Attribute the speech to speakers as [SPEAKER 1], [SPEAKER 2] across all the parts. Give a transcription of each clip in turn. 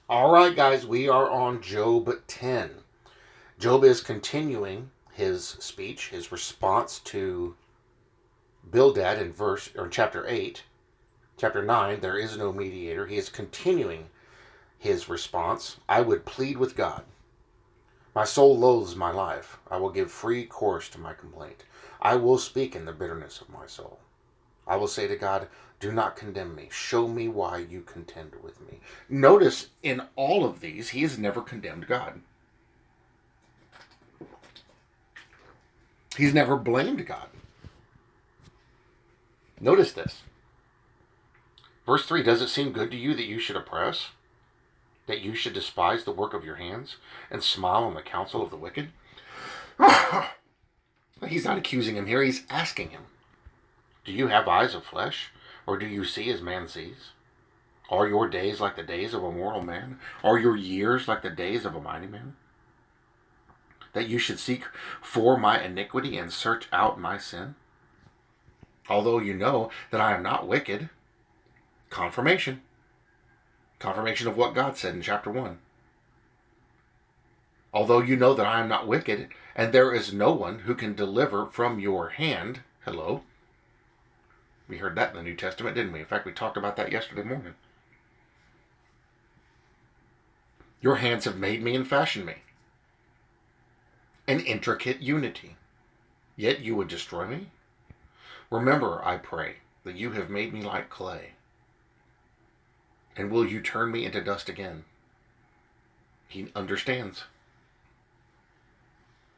[SPEAKER 1] All right, guys, we are on Job 10. Job is continuing his speech, his response to Bildad in chapter 8. Chapter 9, there is no mediator. He is continuing his response. I would plead with God. My soul loathes my life. I will give free course to my complaint. I will speak in the bitterness of my soul. I will say to God, do not condemn me. Show me why you contend with me. Notice in all of these, he has never condemned God. He's never blamed God. Notice this. Verse 3, does it seem good to you that you should oppress? That you should despise the work of your hands and smile on the counsel of the wicked? He's not accusing him here, he's asking him. Do you have eyes of flesh, or do you see as man sees? Are your days like the days of a mortal man? Are your years like the days of a mighty man? That you should seek for my iniquity and search out my sin? Although you know that I am not wicked. Confirmation. Confirmation of what God said in chapter 1. Although you know that I am not wicked, and there is no one who can deliver from your hand. Hello. We heard that in the New Testament, didn't we? In fact, we talked about that yesterday morning. Your hands have made me and fashioned me. An intricate unity. Yet you would destroy me? Remember, I pray, that you have made me like clay. And will you turn me into dust again? He understands.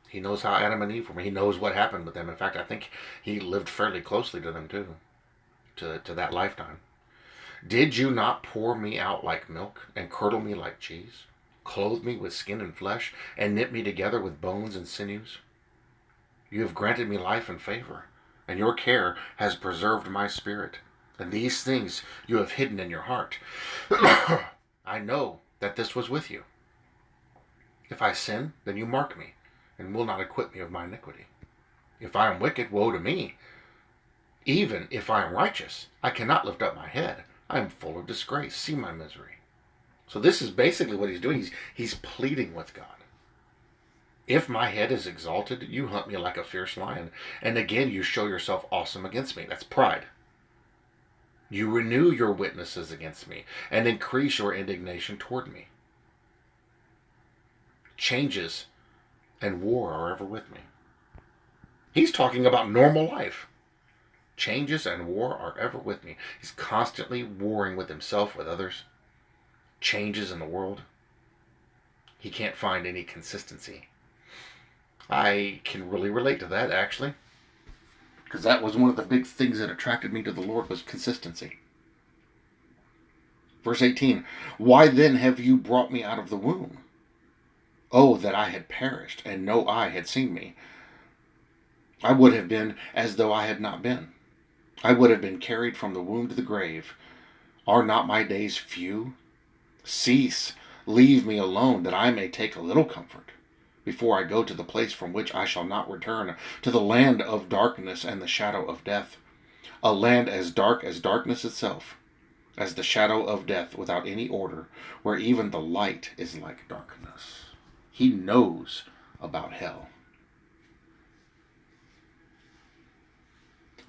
[SPEAKER 1] He knows how Adam and Eve were. He knows what happened with them. In fact, I think he lived fairly closely to them too, to that lifetime. Did you not pour me out like milk and curdle me like cheese? Clothe me with skin and flesh and knit me together with bones and sinews? You have granted me life and favor, and your care has preserved my spirit. And these things you have hidden in your heart. I know that this was with you. If I sin, then you mark me, and will not acquit me of my iniquity. If I am wicked, woe to me. Even if I am righteous, I cannot lift up my head. I am full of disgrace. See my misery. So this is basically what he's doing. He's pleading with God. If my head is exalted, you hunt me like a fierce lion, and again you show yourself awesome against me. That's pride. You renew your witnesses against me and increase your indignation toward me. Changes and war are ever with me. He's talking about normal life. Changes and war are ever with me. He's constantly warring with himself, with others. Changes in the world. He can't find any consistency. I can really relate to that, actually. Because that was one of the big things that attracted me to the Lord, was consistency. Verse 18, why then have you brought me out of the womb? Oh, that I had perished, and no eye had seen me. I would have been as though I had not been. I would have been carried from the womb to the grave. Are not my days few? Cease, leave me alone, that I may take a little comfort, before I go to the place from which I shall not return, to the land of darkness and the shadow of death, a land as dark as darkness itself, as the shadow of death without any order, where even the light is like darkness. He knows about hell.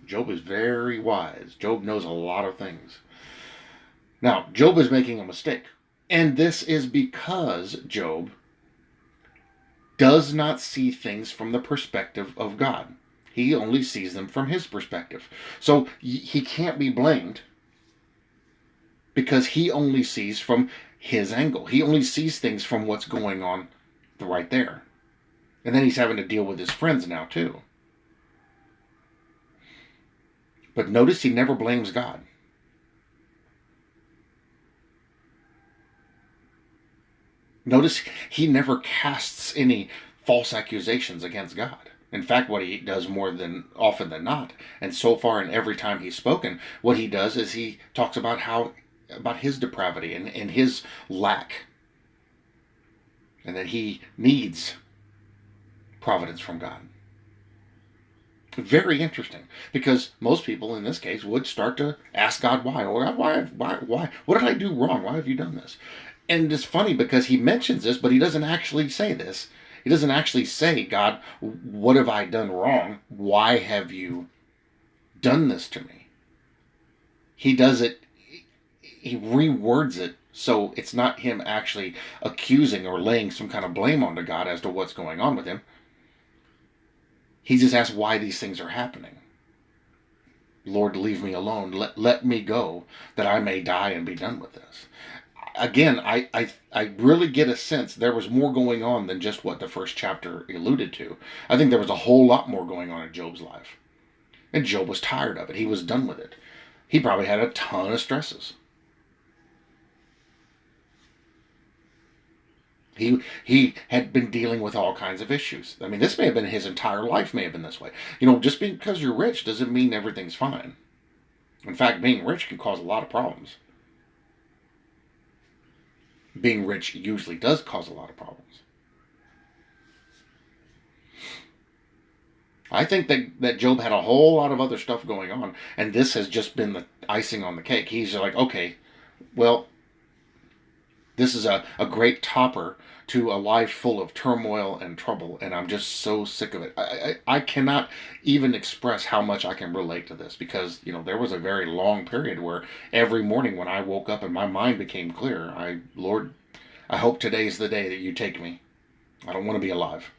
[SPEAKER 1] Job is very wise. Job knows a lot of things. Now, Job is making a mistake. And this is because Job does not see things from the perspective of God. He only sees them from his perspective. So he can't be blamed because he only sees from his angle. He only sees things from what's going on right there. And then he's having to deal with his friends now too. But notice he never blames God. Notice he never casts any false accusations against God. In fact, what he does more than often than not, and so far in every time he's spoken, what he does is he talks about his depravity and his lack, and that he needs providence from God. Very interesting, because most people in this case would start to ask God why. Or why? What did I do wrong? Why have you done this? And it's funny because he mentions this, but he doesn't actually say this. He doesn't actually say, God, what have I done wrong? Why have you done this to me? He does it, he rewords it so it's not him actually accusing or laying some kind of blame onto God as to what's going on with him. He just asks why these things are happening. Lord, leave me alone. Let me go that I may die and be done with this. Again, I really get a sense there was more going on than just what the first chapter alluded to. I think there was a whole lot more going on in Job's life. And Job was tired of it. He was done with it. He probably had a ton of stresses. He had been dealing with all kinds of issues. I mean, this may have been his entire life may have been this way. Just because you're rich doesn't mean everything's fine. In fact, being rich can cause a lot of problems. Being rich usually does cause a lot of problems. I think that Job had a whole lot of other stuff going on, and this has just been the icing on the cake. He's like, okay, well, this is a great topper to a life full of turmoil and trouble, and I'm just so sick of it. I cannot even express how much I can relate to this because, there was a very long period where every morning when I woke up and my mind became clear, Lord, I hope today's the day that you take me. I don't want to be alive.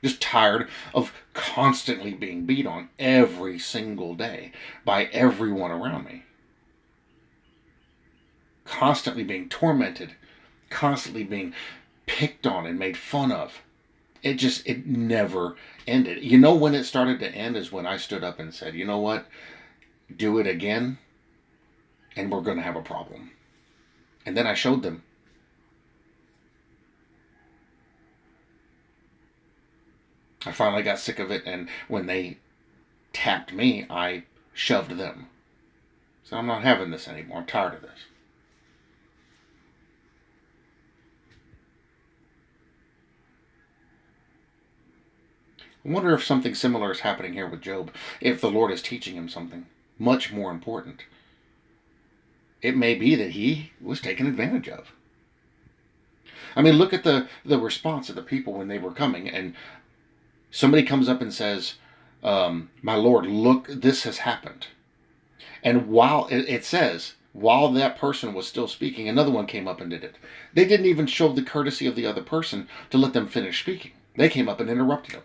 [SPEAKER 1] Just tired of constantly being beat on every single day by everyone around me. Constantly being tormented, constantly being picked on and made fun of. It never ended. When it started to end is when I stood up and said, you know what? Do it again and we're going to have a problem. And then I showed them. I finally got sick of it, and when they tapped me, I shoved them. So I'm not having this anymore. I'm tired of this. I wonder if something similar is happening here with Job, if the Lord is teaching him something much more important. It may be that he was taken advantage of. I mean, look at the response of the people when they were coming, and somebody comes up and says, my Lord, look, this has happened. And while it says, while that person was still speaking, another one came up and did it. They didn't even show the courtesy of the other person to let them finish speaking. They came up and interrupted them.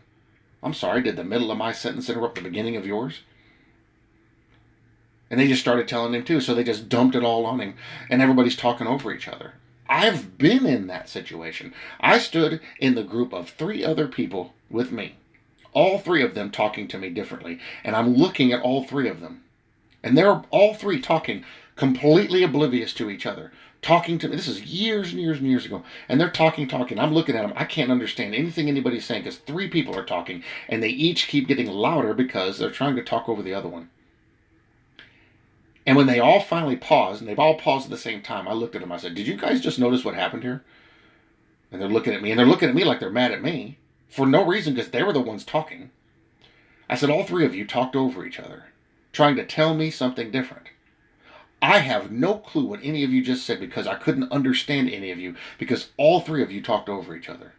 [SPEAKER 1] I'm sorry, did the middle of my sentence interrupt the beginning of yours? And they just started telling him too, so they just dumped it all on him, and everybody's talking over each other. I've been in that situation. I stood in the group of 3 other people with me, all 3 of them talking to me differently, and I'm looking at all 3 of them. And they're all 3 talking completely oblivious to each other. Talking to me. This is years and years and years ago. And they're talking. I'm looking at them. I can't understand anything anybody's saying because 3 people are talking. And they each keep getting louder because they're trying to talk over the other one. And when they all finally paused, and they've all paused at the same time, I looked at them. I said, did you guys just notice what happened here? And they're looking at me. And they're looking at me like they're mad at me. For no reason because they were the ones talking. I said, all 3 of you talked over each other, trying to tell me something different. I have no clue what any of you just said because I couldn't understand any of you because all 3 of you talked over each other.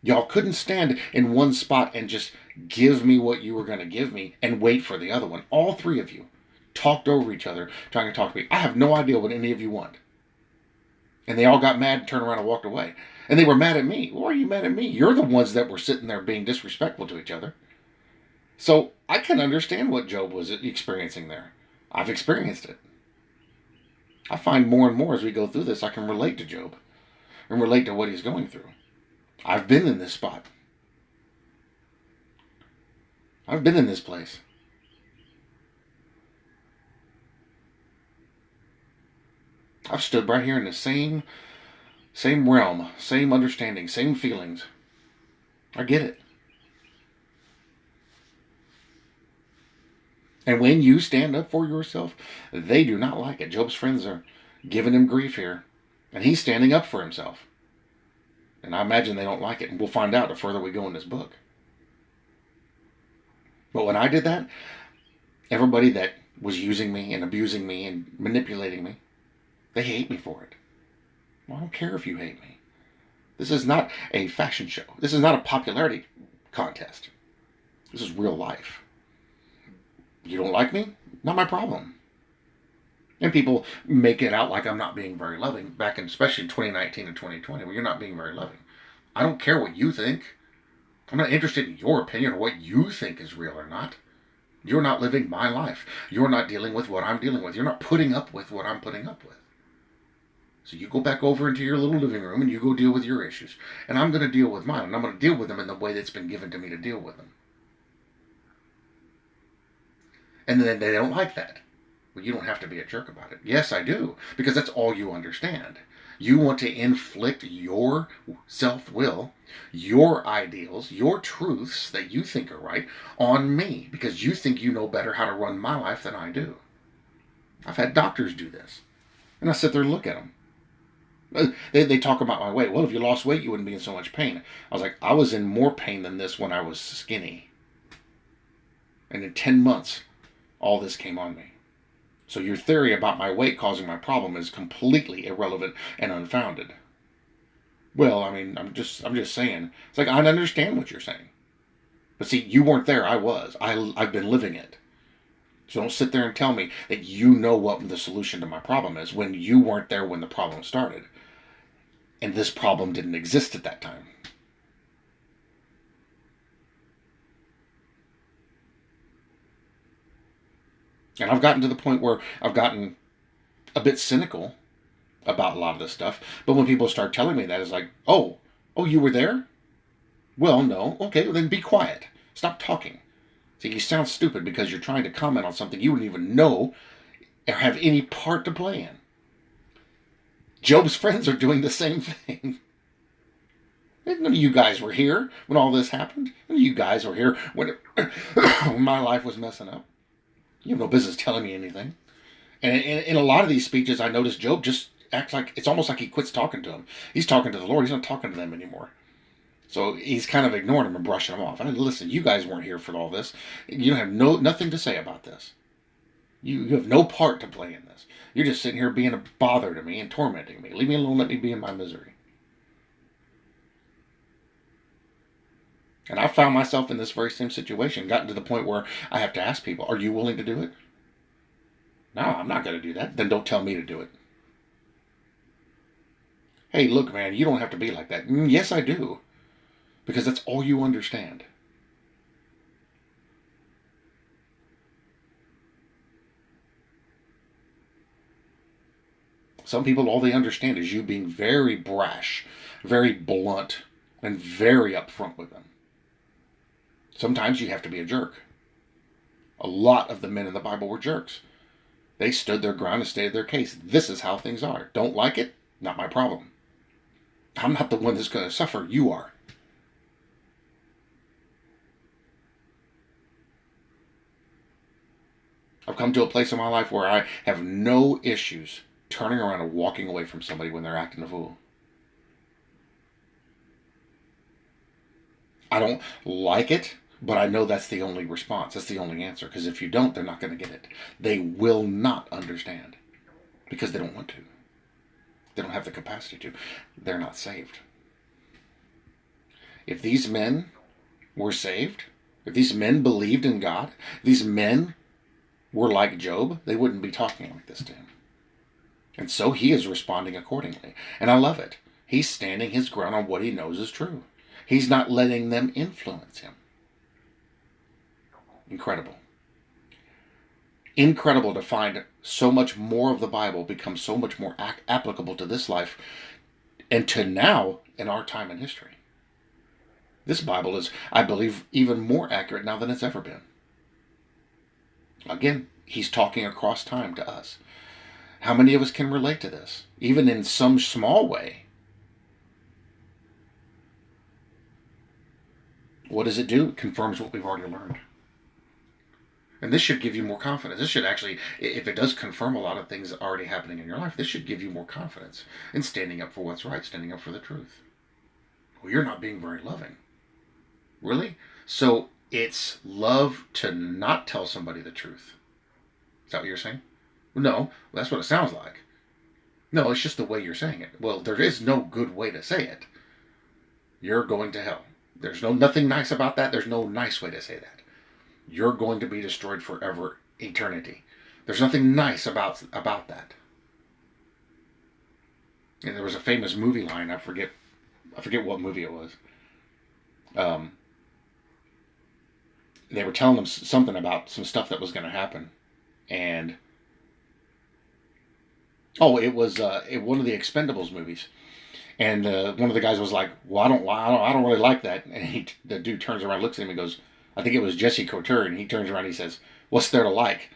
[SPEAKER 1] Y'all couldn't stand in one spot and just give me what you were going to give me and wait for the other one. All 3 of you talked over each other trying to talk to me. I have no idea what any of you want. And they all got mad and turned around and walked away. And they were mad at me. Why are you mad at me? You're the ones that were sitting there being disrespectful to each other. So I can understand what Job was experiencing there. I've experienced it. I find more and more as we go through this, I can relate to Job and relate to what he's going through. I've been in this spot. I've been in this place. I've stood right here in the same realm, same understanding, same feelings. I get it. And when you stand up for yourself, they do not like it. Job's friends are giving him grief here. And he's standing up for himself. And I imagine they don't like it. And we'll find out the further we go in this book. But when I did that, everybody that was using me and abusing me and manipulating me, they hate me for it. Well, I don't care if you hate me. This is not a fashion show. This is not a popularity contest. This is real life. You don't like me? Not my problem. And people make it out like I'm not being very loving, back in especially 2019 and 2020, where you're not being very loving. I don't care what you think. I'm not interested in your opinion or what you think is real or not. You're not living my life. You're not dealing with what I'm dealing with. You're not putting up with what I'm putting up with. So you go back over into your little living room and you go deal with your issues. And I'm going to deal with mine. And I'm going to deal with them in the way that's been given to me to deal with them. And then they don't like that. Well, you don't have to be a jerk about it. Yes, I do. Because that's all you understand. You want to inflict your self-will, your ideals, your truths that you think are right on me. Because you think you know better how to run my life than I do. I've had doctors do this. And I sit there and look at them. They talk about my weight. Well, if you lost weight, you wouldn't be in so much pain. I was like, I was in more pain than this when I was skinny. And in 10 months, all this came on me. So your theory about my weight causing my problem is completely irrelevant and unfounded. Well, I mean, I'm just saying. It's like, I understand what you're saying. But see, you weren't there. I was. I've been living it. So don't sit there and tell me that you know what the solution to my problem is when you weren't there when the problem started. And this problem didn't exist at that time. And I've gotten to the point where I've gotten a bit cynical about a lot of this stuff. But when people start telling me that, it's like, oh, you were there? Well, no. Okay, well, then be quiet. Stop talking. See, you sound stupid because you're trying to comment on something you wouldn't even know or have any part to play in. Job's friends are doing the same thing. None of you guys were here when all this happened. None of you guys were here when my life was messing up. You have no business telling me anything. And in a lot of these speeches, I noticed Job just acts like, it's almost like he quits talking to them. He's talking to the Lord. He's not talking to them anymore. So he's kind of ignoring them and brushing them off. I mean, listen, you guys weren't here for all this. You have nothing to say about this. You have no part to play in this. You're just sitting here being a bother to me and tormenting me. Leave me alone. Let me be in my misery. And I found myself in this very same situation, gotten to the point where I have to ask people, are you willing to do it? No, I'm not going to do that. Then don't tell me to do it. Hey, look, man, you don't have to be like that. Yes, I do. Because that's all you understand. Some people, all they understand is you being very brash, very blunt, and very upfront with them. Sometimes you have to be a jerk. A lot of the men in the Bible were jerks. They stood their ground and stated their case. This is how things are. Don't like it? Not my problem. I'm not the one that's going to suffer. You are. I've come to a place in my life where I have no issues turning around and walking away from somebody when they're acting a fool. I don't like it, but I know that's the only response. That's the only answer. Because if you don't, they're not going to get it. They will not understand. Because they don't want to. They don't have the capacity to. They're not saved. If these men were saved, if these men believed in God, these men were like Job, they wouldn't be talking like this to him. And so he is responding accordingly. And I love it. He's standing his ground on what he knows is true. He's not letting them influence him. Incredible. Incredible to find so much more of the Bible become so much more applicable to this life and to now in our time in history. This Bible is, I believe, even more accurate now than it's ever been. Again, he's talking across time to us. How many of us can relate to this, even in some small way? What does it do? It confirms what we've already learned. And this should give you more confidence. This should actually, if it does confirm a lot of things already happening in your life, this should give you more confidence in standing up for what's right, standing up for the truth. Well, you're not being very loving. Really? So it's love to not tell somebody the truth. Is that what you're saying? No, that's what it sounds like. No, it's just the way you're saying it. Well, there is no good way to say it. You're going to hell. There's nothing nice about that. There's no nice way to say that. You're going to be destroyed forever, eternity. There's nothing nice about that. And there was a famous movie line. I forget what movie it was. They were telling them something about some stuff that was going to happen, and it was one of the Expendables movies. And one of the guys was like, "Well, I don't really like that." And the dude turns around, looks at him, and goes, "I think it was Jesse Couture." And he turns around, and he says, "What's there to like?"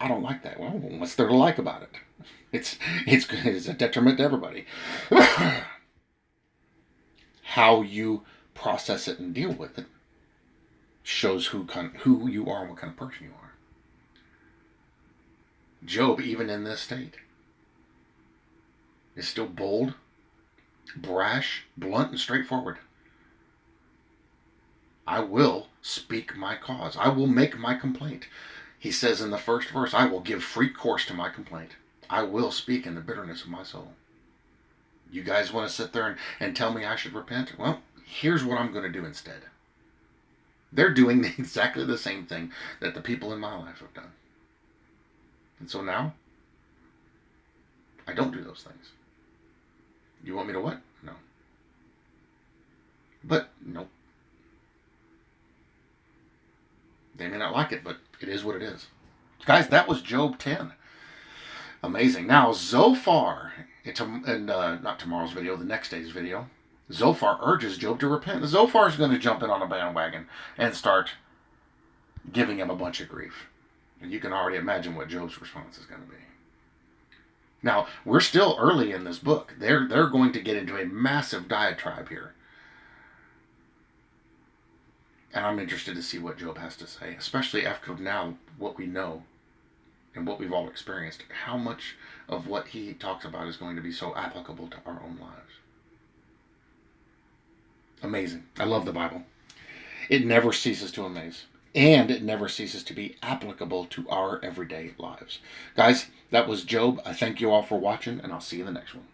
[SPEAKER 1] I don't like that. Well, what's there to like about it? It's a detriment to everybody. How you process it and deal with it shows who you are and what kind of person you are. Job, even in this state, is still bold, brash, blunt, and straightforward. I will speak my cause. I will make my complaint. He says in the first verse, I will give free course to my complaint. I will speak in the bitterness of my soul. You guys want to sit there and tell me I should repent? Well, here's what I'm going to do instead. They're doing exactly the same thing that the people in my life have done. And so now, I don't do those things. You want me to what? No. But, no. They may not like it, but it is what it is. Guys, that was Job 10. Amazing. Now, Zophar, not tomorrow's video, the next day's video, Zophar urges Job to repent. Zophar is going to jump in on a bandwagon and start giving him a bunch of grief. And you can already imagine what Job's response is going to be. Now, we're still early in this book. They're going to get into a massive diatribe here. And I'm interested to see what Job has to say, especially after now what we know and what we've all experienced. How much of what he talks about is going to be so applicable to our own lives. Amazing. I love the Bible. It never ceases to amaze. And it never ceases to be applicable to our everyday lives. Guys, that was Job. I thank you all for watching, and I'll see you in the next one.